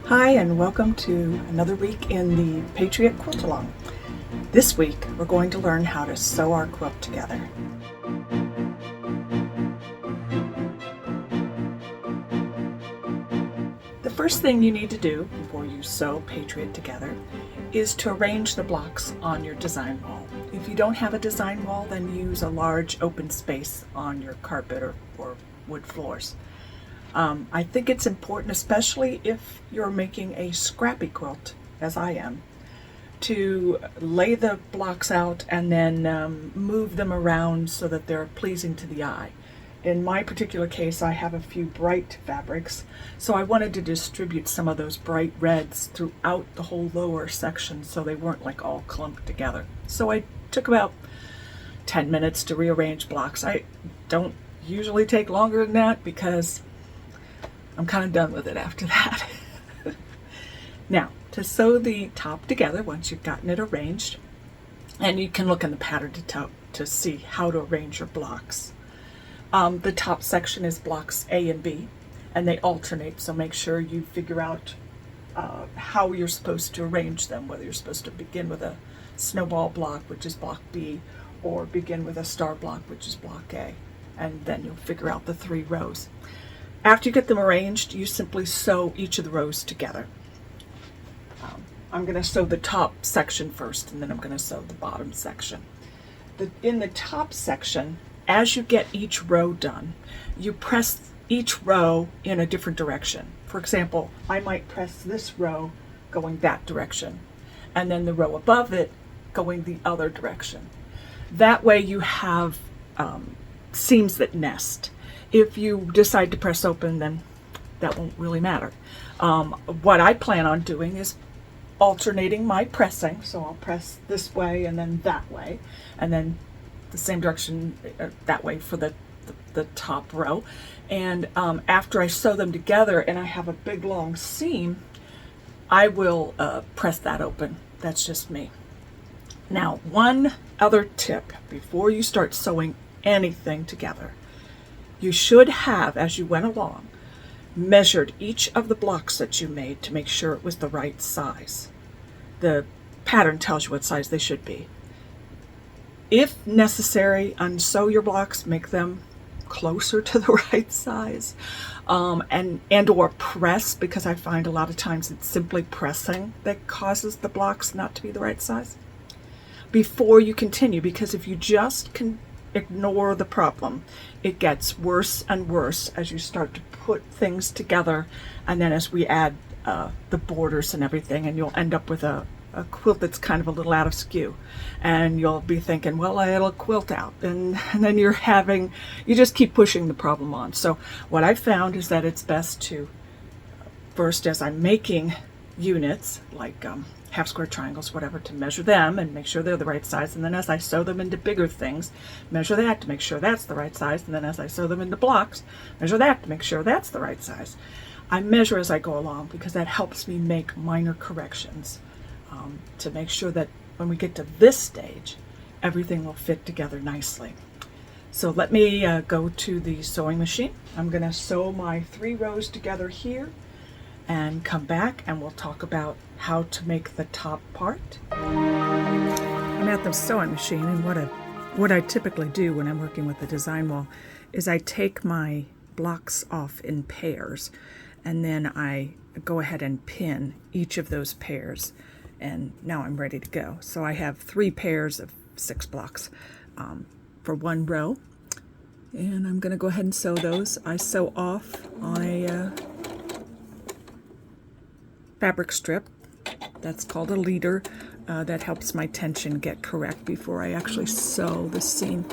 Hi, and welcome to another week in the Patriot Quilt Along. This week we're going to learn how to sew our quilt together. The first thing you need to do before you sew Patriot together is to arrange the blocks on your design wall. If you don't have a design wall, then use a large open space on your carpet or wood floors. I think it's important, especially if you're making a scrappy quilt, as I am, to lay the blocks out and then move them around so that they're pleasing to the eye. In my particular case, I have a few bright fabrics, so I wanted to distribute some of those bright reds throughout the whole lower section so they weren't like all clumped together. So I took about 10 minutes to rearrange blocks. I don't usually take longer than that because I'm kind of done with it after that. Now, to sew the top together once you've gotten it arranged, and you can look in the pattern to see how to arrange your blocks. The top section is blocks A and B, and they alternate, so make sure you figure out how you're supposed to arrange them, whether you're supposed to begin with a snowball block, which is block B, or begin with a star block, which is block A, and then you'll figure out the 3 rows. After you get them arranged, you simply sew each of the rows together. I'm going to sew the top section first, and then I'm going to sew the bottom section. In the top section, as you get each row done, you press each row in a different direction. For example, I might press this row going that direction, and then the row above it going the other direction. That way you have seams that nest. If you decide to press open, then that won't really matter. What I plan on doing is alternating my pressing. So I'll press this way and then that way, and then the same direction that way for the top row. And after I sew them together and I have a big long seam, I will press that open. That's just me. Now, one other tip before you start sewing anything together. You should have, as you went along, measured each of the blocks that you made to make sure it was the right size. The pattern tells you what size they should be. If necessary, unsew your blocks, make them closer to the right size, and or press, because I find a lot of times it's simply pressing that causes the blocks not to be the right size, before you continue, because if you just ignore the problem, it gets worse and worse as you start to put things together, and then as we add the borders and everything, and you'll end up with a quilt that's kind of a little out of skew, and you'll be thinking, well, it'll quilt out, and then you just keep pushing the problem on. So what I found is that it's best to first, as I'm making units like half square triangles, whatever, to measure them and make sure they're the right size, and then as I sew them into bigger things, measure that to make sure that's the right size, and then as I sew them into blocks, measure that to make sure that's the right size. I measure as I go along because that helps me make minor corrections to make sure that when we get to this stage, everything will fit together nicely. So let me go to the sewing machine. I'm going to sew my 3 rows together here and come back, and we'll talk about how to make the top part. I'm at the sewing machine, and what I typically do when I'm working with the design wall is I take my blocks off in pairs, and then I go ahead and pin each of those pairs, and now I'm ready to go. So I have 3 pairs of 6 blocks for 1 row, and I'm going to go ahead and sew those. I sew off on a fabric strip that's called a leader. That helps my tension get correct before I actually sew the seam.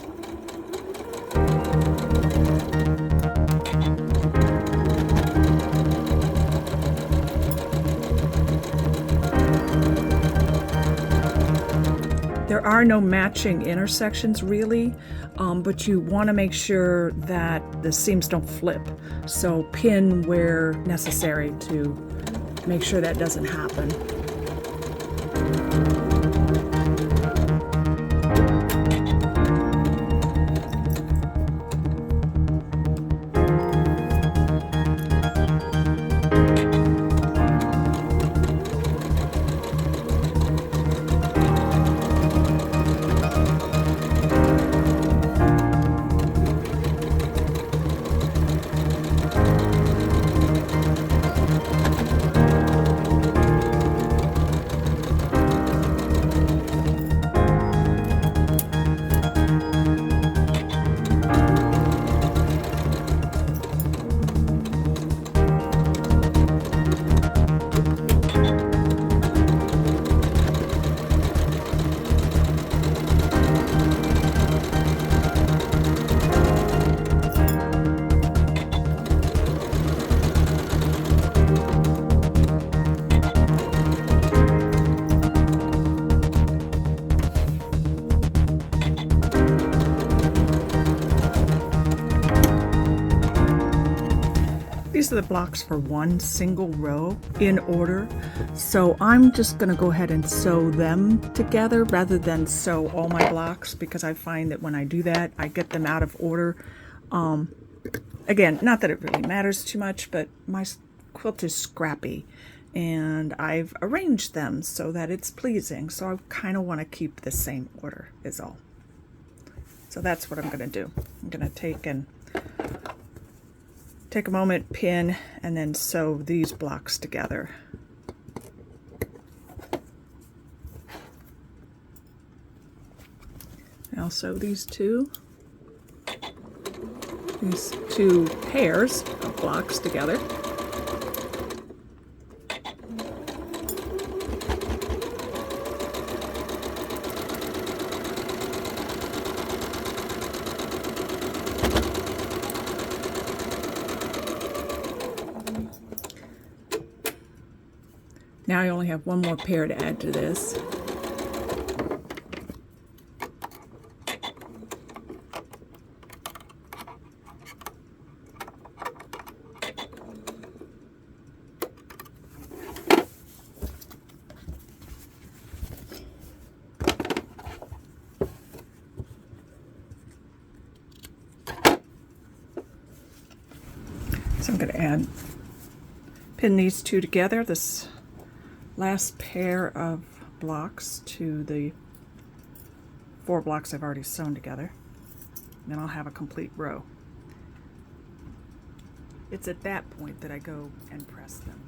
There are no matching intersections really, but you want to make sure that the seams don't flip. So pin where necessary to make sure that doesn't happen. these are the blocks for one single row in order. So I'm just going to go ahead and sew them together rather than sew all my blocks, because I find that when I do that, I get them out of order. Again, not that it really matters too much, but my quilt is scrappy and I've arranged them so that it's pleasing. So I kind of want to keep the same order is all. So that's what I'm going to do. I'm going to take a moment, pin, and then sew these blocks together. I'll sew these two pairs of blocks together. Now I only have one more pair to add to this. So I'm going to pin these two together, this last pair of blocks to the 4 blocks I've already sewn together. Then I'll have a complete row. It's at that point that I go and press them.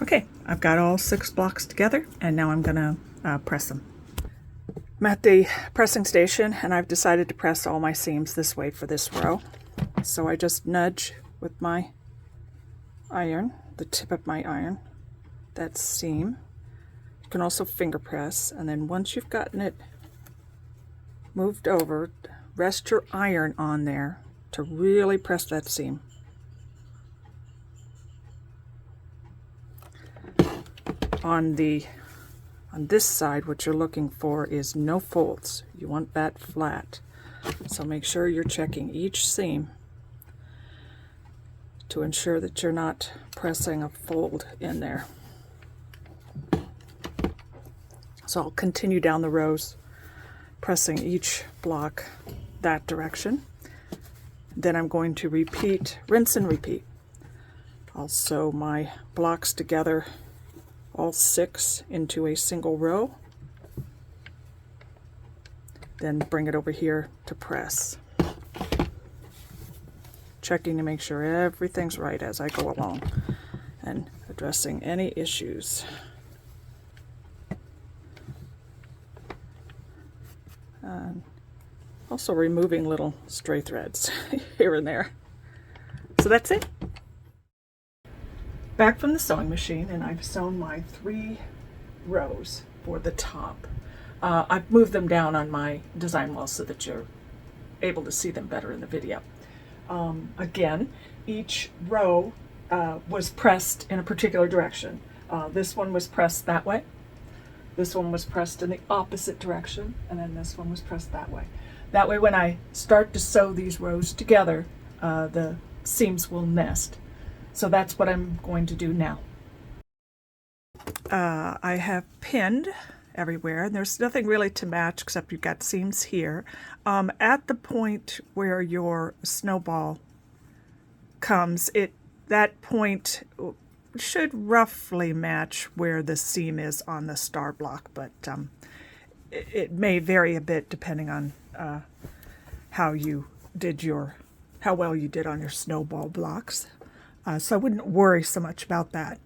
Okay, I've got all 6 blocks together, and now I'm going to press them. I'm at the pressing station, and I've decided to press all my seams this way for this row. So I just nudge with my iron, the tip of my iron, that seam. You can also finger press, and then once you've gotten it moved over, rest your iron on there to really press that seam. On this side, what you're looking for is no folds. You want that flat. So make sure you're checking each seam to ensure that you're not pressing a fold in there. So I'll continue down the rows, pressing each block that direction. Then I'm going to repeat, rinse and repeat. I'll sew my blocks together, all 6 into a single row, then bring it over here to press, checking to make sure everything's right as I go along and addressing any issues. And also removing little stray threads here and there. So that's it. Back from the sewing machine, and I've sewn my 3 rows for the top. I've moved them down on my design wall so that you're able to see them better in the video. Again, each row was pressed in a particular direction. This one was pressed that way, this one was pressed in the opposite direction, and then this one was pressed that way. That way when I start to sew these rows together, the seams will nest. So that's what I'm going to do now. I have pinned everywhere, and there's nothing really to match except you've got seams here. At the point where your snowball comes, that point should roughly match where the seam is on the star block, but it may vary a bit depending on how well you did on your snowball blocks. So I wouldn't worry so much about that.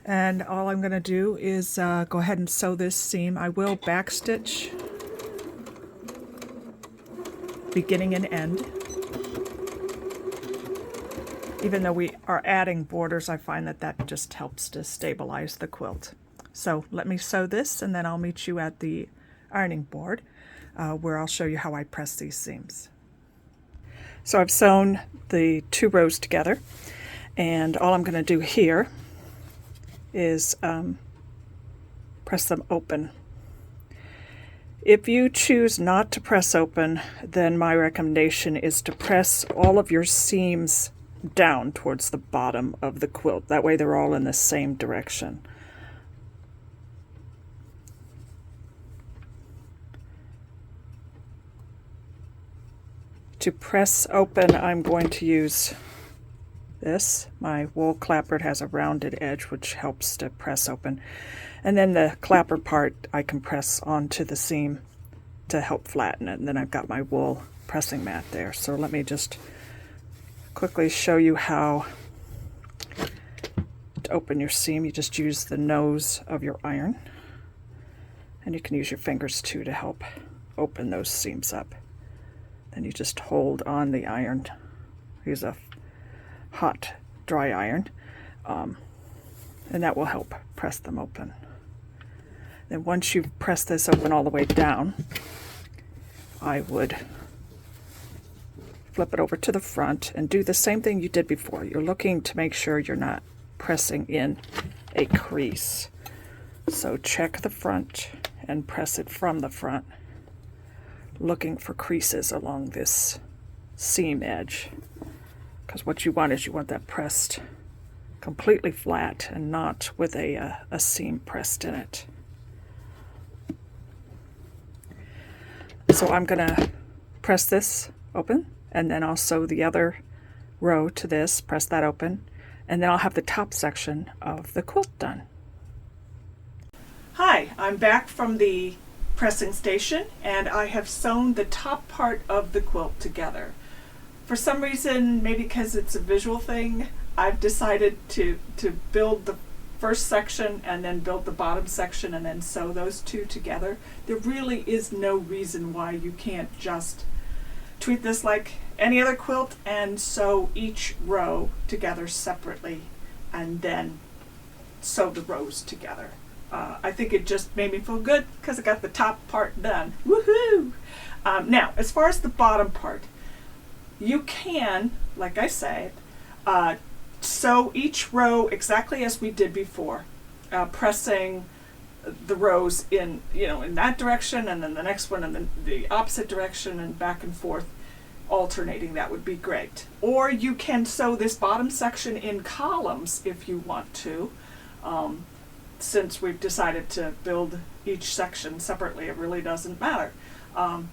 And all I'm going to do is go ahead and sew this seam. I will backstitch beginning and end. Even though we are adding borders, I find that that just helps to stabilize the quilt. So let me sew this, and then I'll meet you at the ironing board where I'll show you how I press these seams. So I've sewn the 2 rows together, and all I'm going to do here is press them open. If you choose not to press open, then my recommendation is to press all of your seams down towards the bottom of the quilt. That way they're all in the same direction. To press open, I'm going to use this. My wool clapper has a rounded edge which helps to press open. And then the clapper part I can press onto the seam to help flatten it. And then I've got my wool pressing mat there. So let me just quickly show you how to open your seam. You just use the nose of your iron. And you can use your fingers too to help open those seams up. Then you just hold on the iron. Use a hot, dry iron, and that will help press them open. Then once you've pressed this open all the way down, I would flip it over to the front and do the same thing you did before. You're looking to make sure you're not pressing in a crease. So check the front and press it from the front, looking for creases along this seam edge, because what you want is you want that pressed completely flat and not with a seam pressed in it. So I'm going to press this open, and then I'll sew the other row to this, press that open, and then I'll have the top section of the quilt done. Hi, I'm back from the pressing station, and I have sewn the top part of the quilt together. For some reason, maybe because it's a visual thing, I've decided to build the first section and then build the bottom section and then sew those 2 together. There really is no reason why you can't just treat this like any other quilt and sew each row together separately and then sew the rows together. I think it just made me feel good because I got the top part done. Woohoo! Now, as far as the bottom part, you can, like I said, sew each row exactly as we did before, pressing the rows in that direction, and then the next one in the opposite direction, and back and forth, alternating. That would be great. Or you can sew this bottom section in columns if you want to. Since we've decided to build each section separately, it really doesn't matter.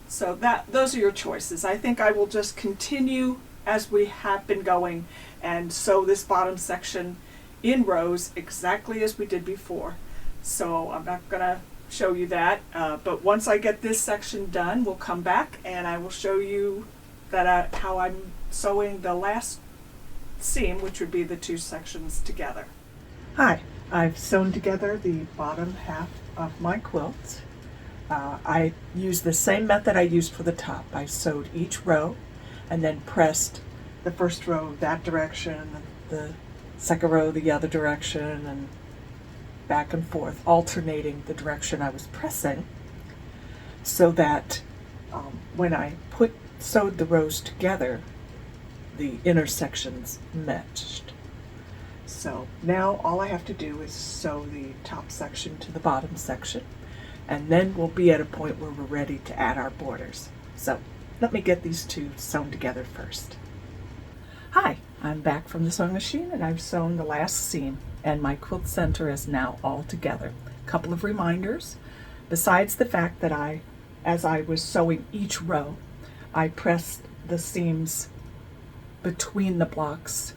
So those are your choices. I think I will just continue as we have been going and sew this bottom section in rows exactly as we did before. So I'm not going to show you that, but once I get this section done, we'll come back and I will show you that how I'm sewing the last seam, which would be the 2 sections together. Hi, I've sewn together the bottom half of my quilt. I used the same method I used for the top. I sewed each row and then pressed the first row that direction, the second row the other direction, and back and forth, alternating the direction I was pressing, so that when I sewed the rows together, the intersections matched. So now all I have to do is sew the top section to the bottom section, and then we'll be at a point where we're ready to add our borders. So let me get these 2 sewn together first. Hi, I'm back from the sewing machine, and I've sewn the last seam, and my quilt center is now all together. A couple of reminders. Besides the fact that as I was sewing each row, I pressed the seams between the blocks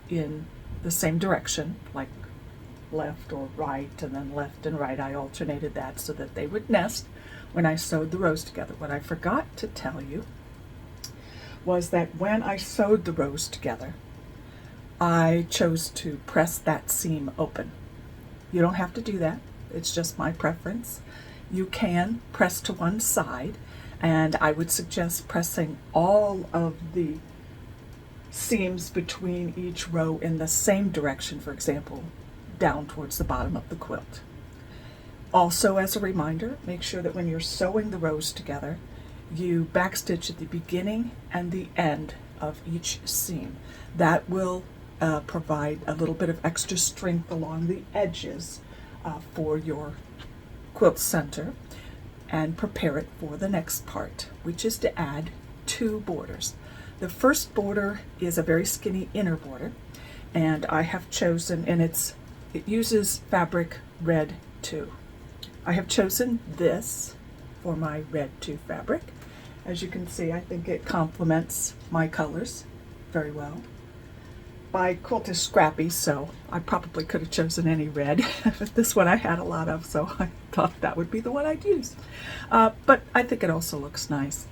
in the same direction, like left or right, and then left and right. I alternated that so that they would nest when I sewed the rows together. What I forgot to tell you was that when I sewed the rows together, I chose to press that seam open. You don't have to do that. It's just my preference. You can press to one side And I would suggest pressing all of the seams between each row in the same direction, for example, down towards the bottom of the quilt. Also, as a reminder, make sure that when you're sewing the rows together, you backstitch at the beginning and the end of each seam. That will provide a little bit of extra strength along the edges for your quilt center, and prepare it for the next part, which is to add 2 borders. The first border is a very skinny inner border, and I have chosen, and it uses fabric red 2. I have chosen this for my red 2 fabric. As you can see, I think it complements my colors very well. My quilt is scrappy, so I probably could have chosen any red, but this one I had a lot of, so I thought that would be the one I'd use. But I think it also looks nice.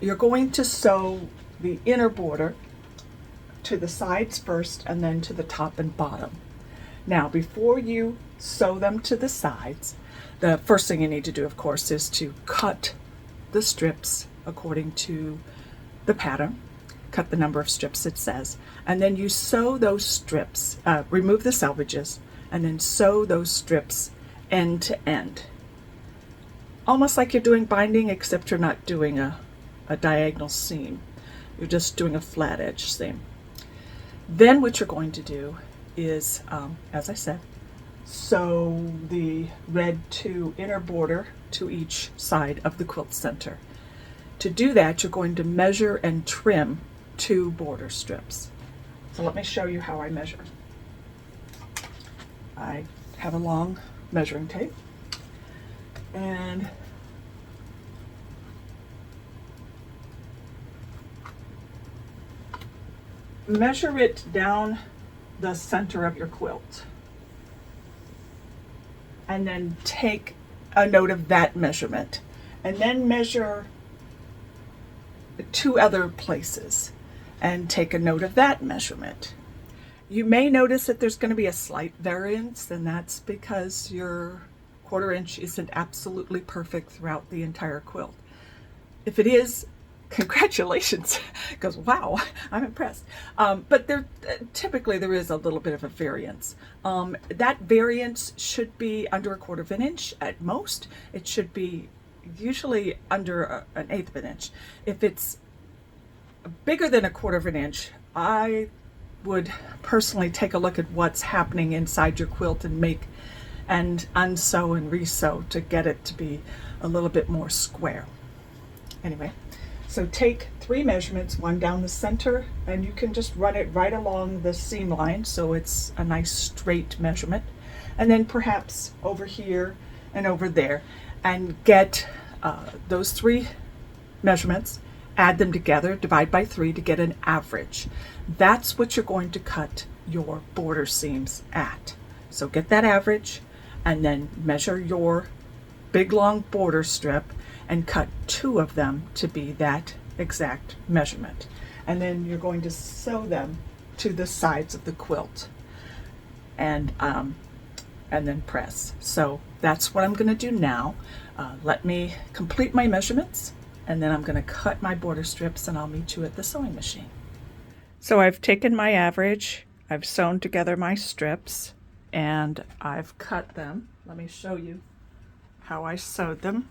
You're going to sew the inner border to the sides first and then to the top and bottom. Now, before you sew them to the sides, the first thing you need to do, of course, is to cut the strips according to the pattern. Cut the number of strips it says, and then you sew those strips, remove the selvages, and then sew those strips end to end. Almost like you're doing binding, except you're not doing a diagonal seam. You're just doing a flat edge seam. Then what you're going to do is, as I said, sew the red 2 inner border to each side of the quilt center. To do that, you're going to measure and trim 2 border strips. So let me show you how I measure. I have a long measuring tape, and measure it down the center of your quilt, and then take a note of that measurement, and then measure 2 other places and take a note of that measurement. You may notice that there's going to be a slight variance, and that's because your 1/4 inch isn't absolutely perfect throughout the entire quilt. If it is, congratulations, because wow, I'm impressed. But typically there is a little bit of a variance. That variance should be under a 1/4 of an inch at most. It should be usually under an 1/8 of an inch. If it's bigger than a 1/4 of an inch, I would personally take a look at what's happening inside your quilt and unsew and resew to get it to be a little bit more square. Anyway, so take 3 measurements, 1 down the center, and you can just run it right along the seam line so it's a nice straight measurement, and then perhaps over here and over there, and get those 3 measurements, add them together, divide by 3 to get an average. That's what you're going to cut your border seams at. So get that average, and then measure your big long border strip and cut 2 of them to be that exact measurement. And then you're going to sew them to the sides of the quilt, and then press. So that's what I'm going to do now. Let me complete my measurements, and then I'm going to cut my border strips, and I'll meet you at the sewing machine. So I've taken my average, I've sewn together my strips, and I've cut them. Let me show you how I sewed them.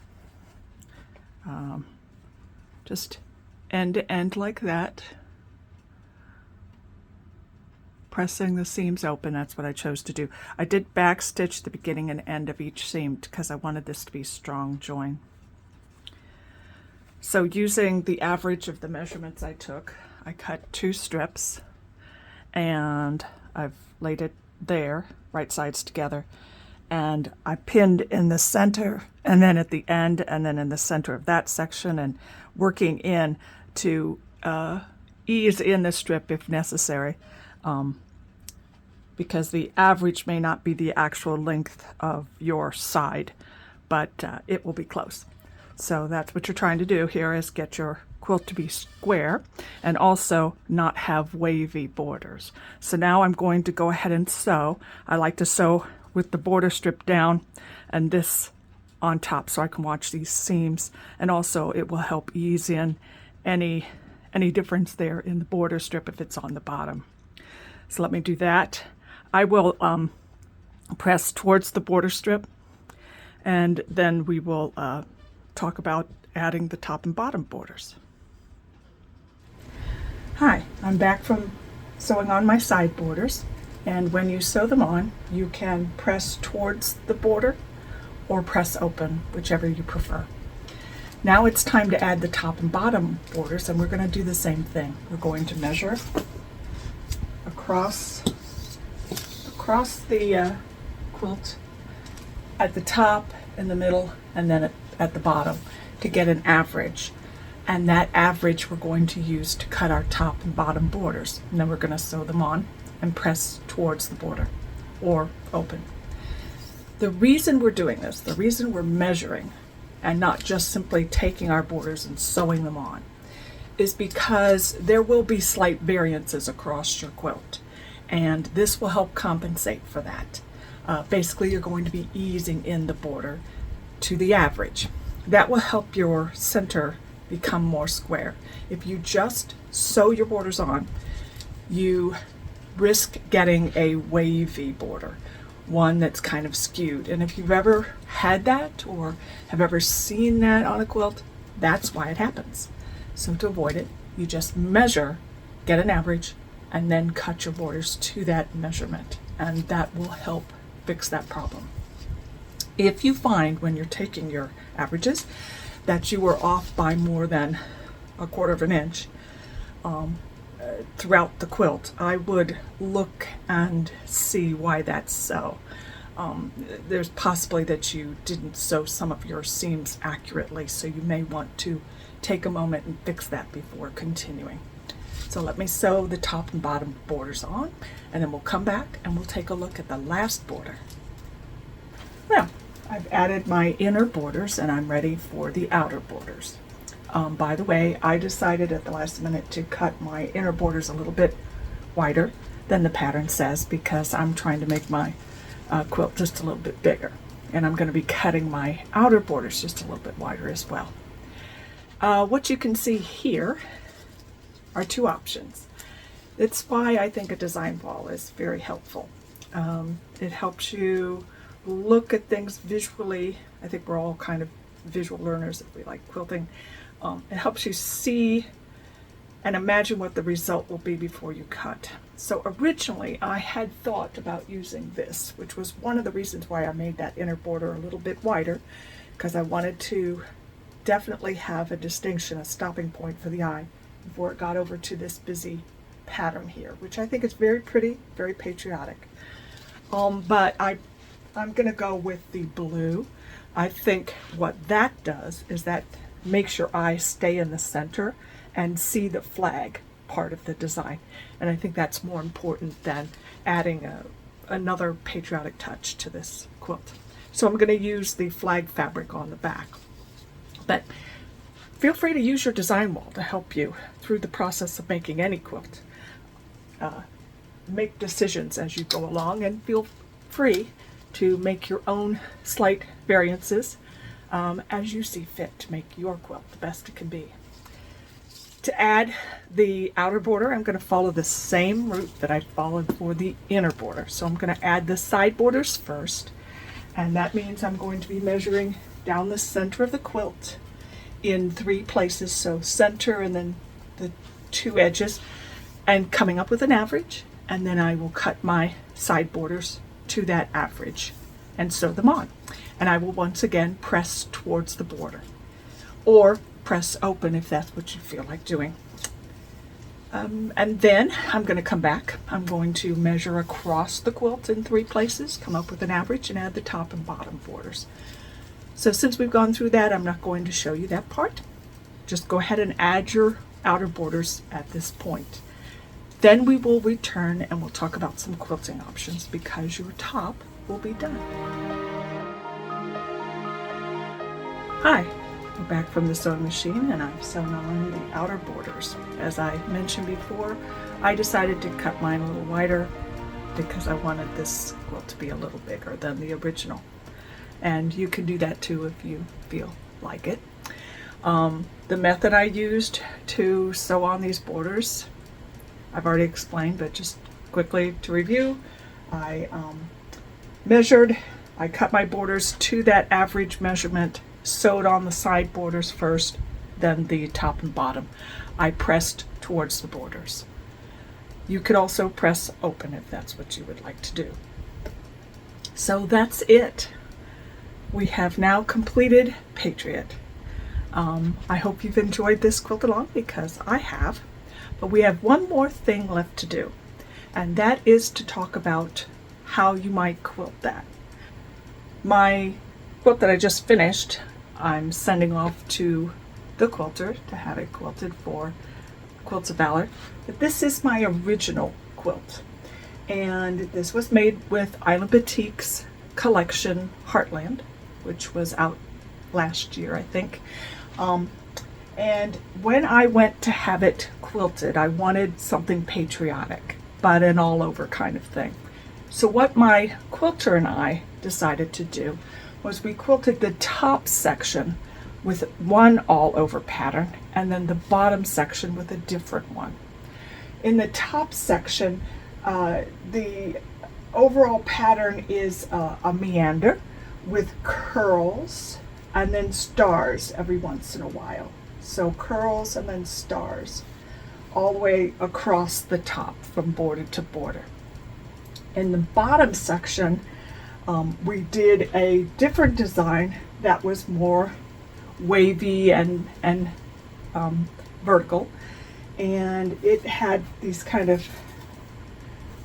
Just end to end like that, pressing the seams open. That's what I chose to do. I did back stitch the beginning and end of each seam because I wanted this to be a strong join. So using the average of the measurements I took, I cut 2 strips, and I've laid it there, right sides together, and I pinned in the center, and then at the end, and then in the center of that section, and working in to ease in the strip if necessary, because the average may not be the actual length of your side, but it will be close. So that's what you're trying to do here, is get your quilt to be square and also not have wavy borders. So now I'm going to go ahead and sew. I like to sew with the border strip down and this on top so I can watch these seams, and also it will help ease in any difference there in the border strip if it's on the bottom. So let me do that. I will press towards the border strip, and then we will talk about adding the top and bottom borders. Hi, I'm back from sewing on my side borders, and when you sew them on, you can press towards the border or press open, whichever you prefer. Now it's time to add the top and bottom borders, and we're going to do the same thing. We're going to measure across the quilt at the top, in the middle, and then at the bottom to get an average. And that average we're going to use to cut our top and bottom borders. And then we're going to sew them on and press towards the border or open. The reason we're doing this, the reason we're measuring and not just simply taking our borders and sewing them on, is because there will be slight variances across your quilt, and this will help compensate for that. Basically, you're going to be easing in the border to the average. That will help your center become more square. If you just sew your borders on, you risk getting a wavy border, one that's kind of skewed. And if you've ever had that or have ever seen that on a quilt, that's why it happens. So to avoid it, you just measure, get an average, and then cut your borders to that measurement, and that will help fix that problem. If you find when you're taking your averages that you were off by more than 1/4 of an inch throughout the quilt, I would look and see why that's so. There's possibly that you didn't sew some of your seams accurately, so you may want to take a moment and fix that before continuing. So let me sew the top and bottom borders on, and then we'll come back and we'll take a look at the last border. Well, I've added my inner borders and I'm ready for the outer borders. By the way, I decided at the last minute to cut my inner borders a little bit wider than the pattern says, because I'm trying to make my quilt just a little bit bigger, and I'm going to be cutting my outer borders just a little bit wider as well. What you can see here are two options. It's why I think a design wall is very helpful. It helps you look at things visually. I think we're all kind of visual learners if we like quilting. It helps you see and imagine what the result will be before you cut. So originally I had thought about using this, which was one of the reasons why I made that inner border a little bit wider, because I wanted to definitely have a distinction, a stopping point for the eye before it got over to this busy pattern here, which I think is very pretty, very patriotic. But I'm going to go with the blue. I think what that does is that makes your eye stay in the center and see the flag part of the design. And I think that's more important than adding another patriotic touch to this quilt. So I'm going to use the flag fabric on the back. But feel free to use your design wall to help you through the process of making any quilt. Make decisions as you go along, and feel free to make your own slight variances as you see fit to make your quilt the best it can be. To add the outer border, I'm going to follow the same route that I followed for the inner border. So I'm going to add the side borders first, and that means I'm going to be measuring down the center of the quilt in 3 places, so center and then the 2 edges, and coming up with an average, and then I will cut my side borders to that average and sew them on. And I will once again press towards the border, or press open if that's what you feel like doing. And then I'm going to come back. I'm going to measure across the quilt in 3 places, come up with an average, and add the top and bottom borders. So since we've gone through that, I'm not going to show you that part. Just go ahead and add your outer borders at this point. Then we will return and we'll talk about some quilting options, because your top will be done. Hi, we're back from the sewing machine, and I've sewn on the outer borders. As I mentioned before, I decided to cut mine a little wider because I wanted this quilt to be a little bigger than the original. and you can do that too if you feel like it. The method I used to sew on these borders, I've already explained, but just quickly to review, I measured, I cut my borders to that average measurement, sewed on the side borders first, then the top and bottom. I pressed towards the borders. You could also press open if that's what you would like to do. So that's it. We have now completed Patriot. I hope you've enjoyed this quilt along, because I have. But we have one more thing left to do, and that is to talk about how you might quilt that. My quilt that I just finished, I'm sending off to the quilter to have it quilted for Quilts of Valor. But this is my original quilt, and this was made with Island Batiks collection Heartland, which was out last year, I think. And when I went to have it quilted, I wanted something patriotic, but an all over kind of thing. So what my quilter and I decided to do was we quilted the top section with one all over pattern, and then the bottom section with a different one. In the top section, the overall pattern is a meander with curls and then stars every once in a while. So curls and then stars all the way across the top from border to border. In the bottom section, we did a different design that was more wavy and vertical, and it had these kind of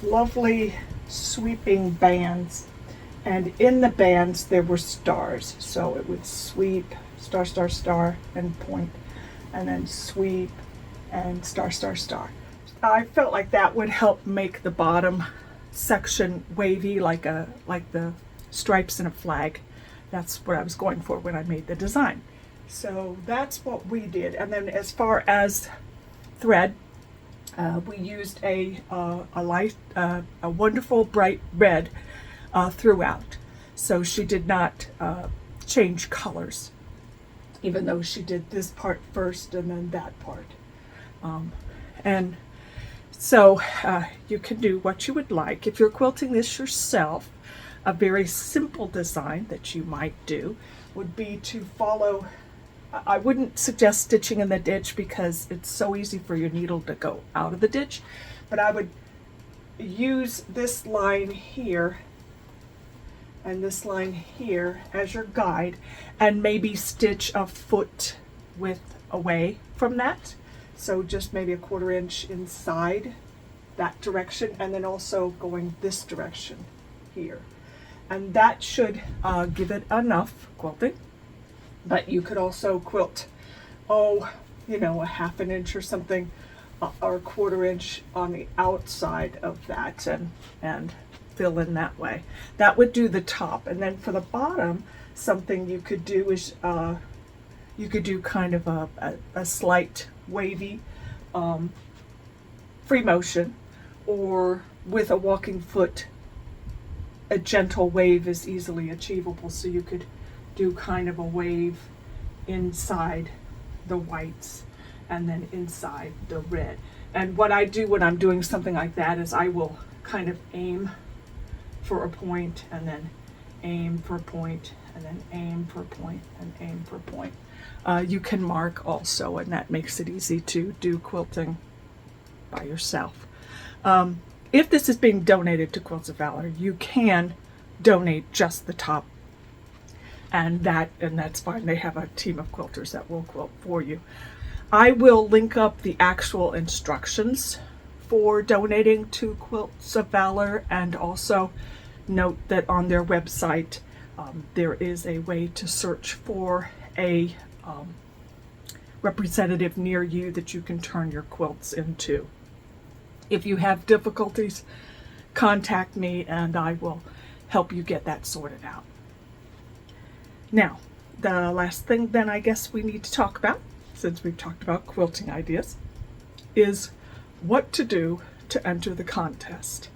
lovely sweeping bands, and in the bands there were stars, so it would sweep star star star and point, and then sweep and star star star. I felt like that would help make the bottom section wavy, like the stripes in a flag. That's what I was going for when I made the design. So that's what we did. And then as far as thread, we used a wonderful bright red throughout. So she did not change colors, even though she did this part first and then that part. And so you can do what you would like. If you're quilting this yourself, a very simple design that you might do would be to follow. I wouldn't suggest stitching in the ditch because it's so easy for your needle to go out of the ditch, but I would use this line here and this line here as your guide, and maybe stitch a foot width away from that. So just maybe a 1/4 inch inside that direction, and then also going this direction here. And that should give it enough quilting. But you could also quilt, a 1/2 inch or something, or a 1/4 inch on the outside of that, and fill in that way. That would do the top. And then for the bottom, something you could do is you could do kind of a slight wavy free motion, or with a walking foot, a gentle wave is easily achievable. So you could do kind of a wave inside the whites and then inside the red. And what I do when I'm doing something like that is I will kind of aim for a point, and then aim for a point, and then aim for a point, and aim for a point. You can mark also, and that makes it easy to do quilting by yourself. If this is being donated to Quilts of Valor, you can donate just the top, and that's fine. They have a team of quilters that will quilt for you. I will link up the actual instructions for donating to Quilts of Valor, and also note that on their website there is a way to search for a representative near you that you can turn your quilts into. If you have difficulties, contact me and I will help you get that sorted out. Now, the last thing then I guess we need to talk about, since we've talked about quilting ideas, is what to do to enter the contest.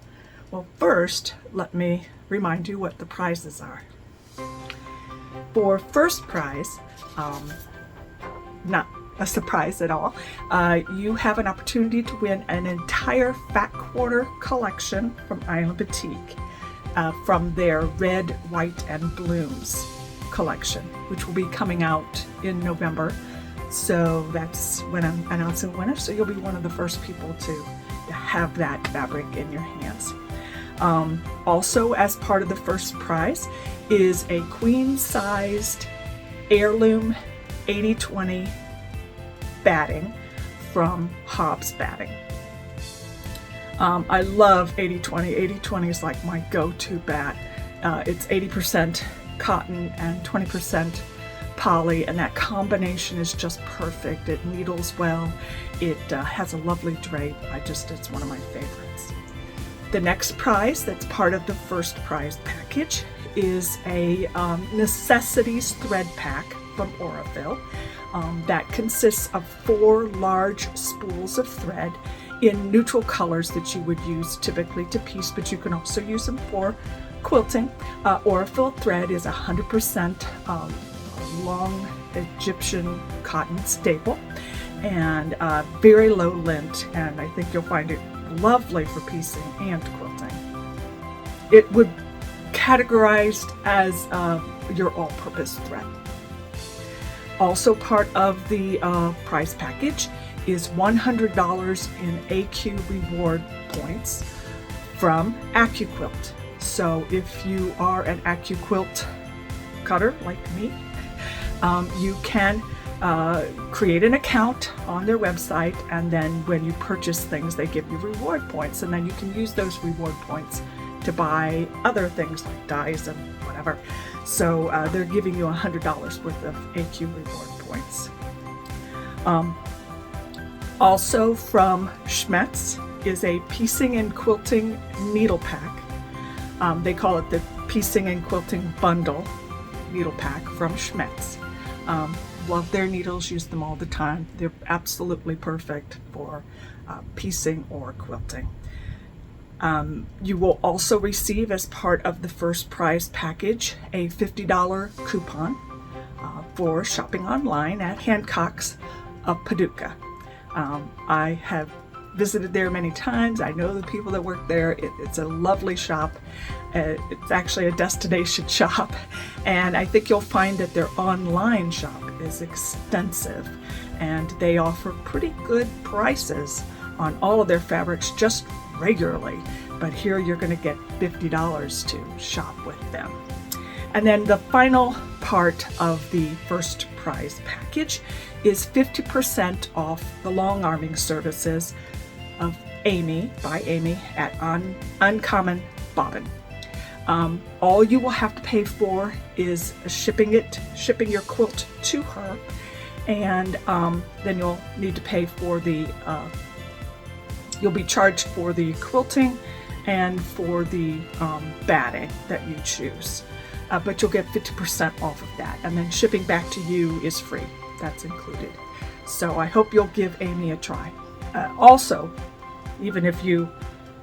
Well, first, let me remind you what the prizes are. For first prize, not a surprise at all, you have an opportunity to win an entire Fat Quarter collection from Island Batik, from their Red, White, and Blooms collection, which will be coming out in November. So that's when I'm announcing the winner. So you'll be one of the first people to have that fabric in your hands. Also, as part of the first prize is a queen-sized heirloom 80/20 batting from Hobbs Batting. I love 80/20. 80/20 is like my go-to bat. It's 80% cotton and 20% poly, and that combination is just perfect. It needles well. It has a lovely drape. It's one of my favorites. The next prize that's part of the first prize package is a necessities thread pack from Aurifil. That consists of 4 large spools of thread in neutral colors that you would use typically to piece, but you can also use them for quilting. Aurifil thread is 100% long Egyptian cotton staple and very low lint, and I think you'll find it lovely for piecing and quilting. It would categorized as your all-purpose thread. Also part of the prize package is $100 in AQ reward points from AccuQuilt. So if you are an AccuQuilt cutter like me, you can create an account on their website, and then when you purchase things, they give you reward points, and then you can use those reward points to buy other things like dyes and whatever. So they're giving you $100 worth of AQ reward points. Also from Schmetz is a piecing and quilting needle pack. They call it the Piecing and Quilting Bundle needle pack from Schmetz. Love their needles, use them all the time. They're absolutely perfect for piecing or quilting. You will also receive, as part of the first prize package, a $50 coupon for shopping online at Hancock's of Paducah. I have visited there many times. I know the people that work there. It's a lovely shop. It's actually a destination shop, and I think you'll find that their online shop is extensive, and they offer pretty good prices on all of their fabrics just regularly, but here you're going to get $50 to shop with them. And then the final part of the first prize package is 50% off the long arming services of Amy, by Amy, at Uncommon Bobbin. All you will have to pay for is shipping your quilt to her, and then you'll need to pay for the you'll be charged for the quilting and for the batting that you choose, but you'll get 50% off of that, and then shipping back to you is free. That's included. So I hope you'll give Amy a try. Also, even if you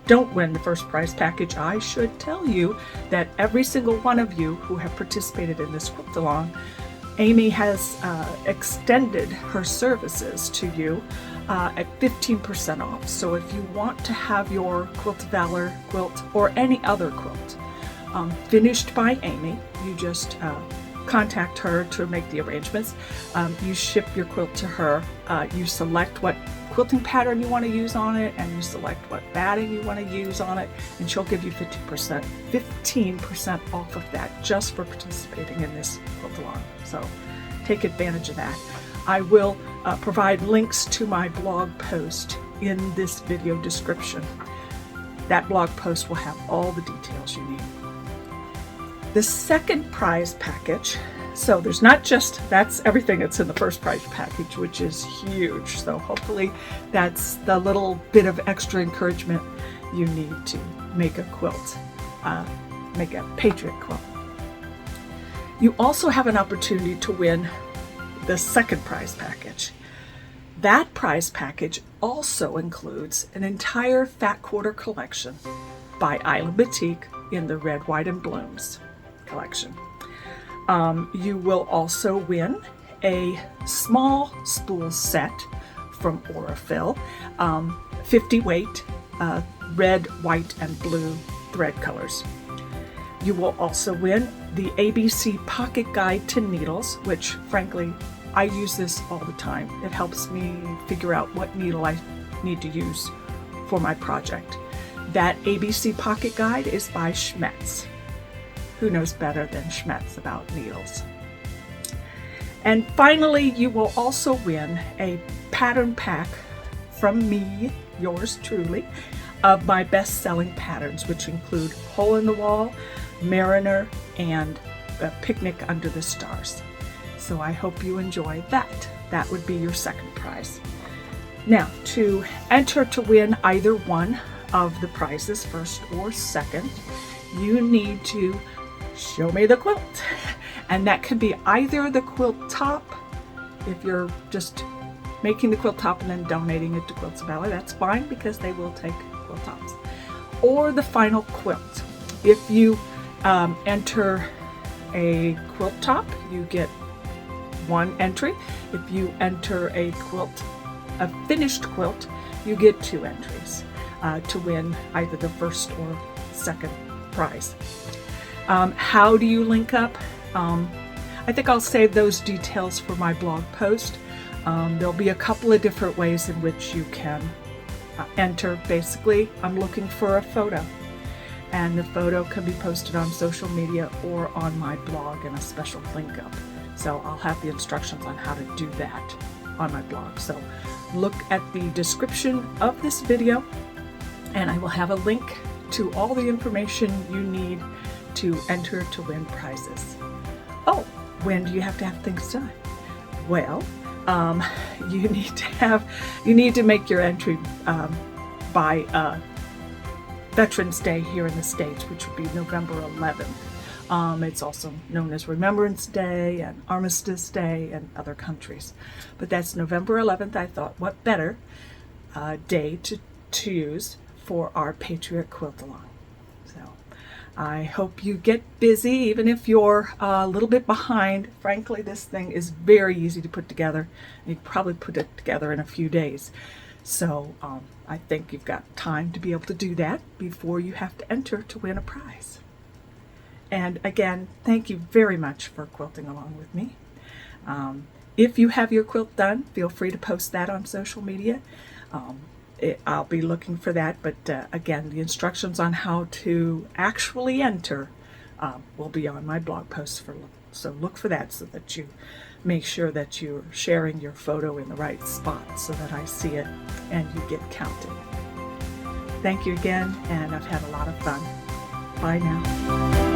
don't win the first prize package, I should tell you that every single one of you who have participated in this quilt-along, Amy has extended her services to you at 15% off. So if you want to have your Quilt of Valor quilt or any other quilt finished by Amy, you just contact her to make the arrangements. You ship your quilt to her. You select what quilting pattern you want to use on it, and you select what batting you want to use on it, and she'll give you 15% off of that just for participating in this quilt-along. So take advantage of that. I will provide links to my blog post in this video description. That blog post will have all the details you need. The second prize package, so there's not just, that's everything that's in the first prize package, which is huge. So hopefully that's the little bit of extra encouragement you need to make a quilt, make a Patriot quilt. You also have an opportunity to win the second prize package. That prize package also includes an entire Fat Quarter collection by Island Batik in the Red, White, and Blooms collection. You will also win a small spool set from Aurifil, 50 weight, red, white, and blue thread colors. You will also win the ABC Pocket Guide to Needles, which frankly, I use this all the time. It helps me figure out what needle I need to use for my project. That ABC Pocket Guide is by Schmetz. Who knows better than Schmetz about needles? And finally, you will also win a pattern pack from me, yours truly, of my best-selling patterns, which include Hole in the Wall, Mariner, and Picnic Under the Stars. So I hope you enjoy that. That would be your second prize. Now, to enter to win either one of the prizes, first or second, you need to show me the quilt. And that could be either the quilt top, if you're just making the quilt top and then donating it to Quilts Valley, that's fine because they will take quilt tops. Or the final quilt. If you enter a quilt top, you get one entry. If you enter a quilt, a finished quilt, you get 2 entries to win either the first or second prize. How do you link up? I think I'll save those details for my blog post. There'll be a couple of different ways in which you can enter. Basically, I'm looking for a photo, and the photo can be posted on social media or on my blog in a special link up. So I'll have the instructions on how to do that on my blog. So look at the description of this video, and I will have a link to all the information you need to enter to win prizes. Oh, when do you have to have things done? Well, you need to make your entry by Veterans Day here in the States, which would be November 11th. It's also known as Remembrance Day and Armistice Day in other countries. But that's November 11th. I thought, what better day to choose for our Patriot Quilt Along. So I hope you get busy, even if you're a little bit behind. Frankly, this thing is very easy to put together. You can probably put it together in a few days. So I think you've got time to be able to do that before you have to enter to win a prize. And again, thank you very much for quilting along with me. If you have your quilt done, feel free to post that on social media. I'll be looking for that, but again, the instructions on how to actually enter will be on my blog post. So look for that so that you make sure that you're sharing your photo in the right spot so that I see it and you get counted. Thank you again, and I've had a lot of fun. Bye now.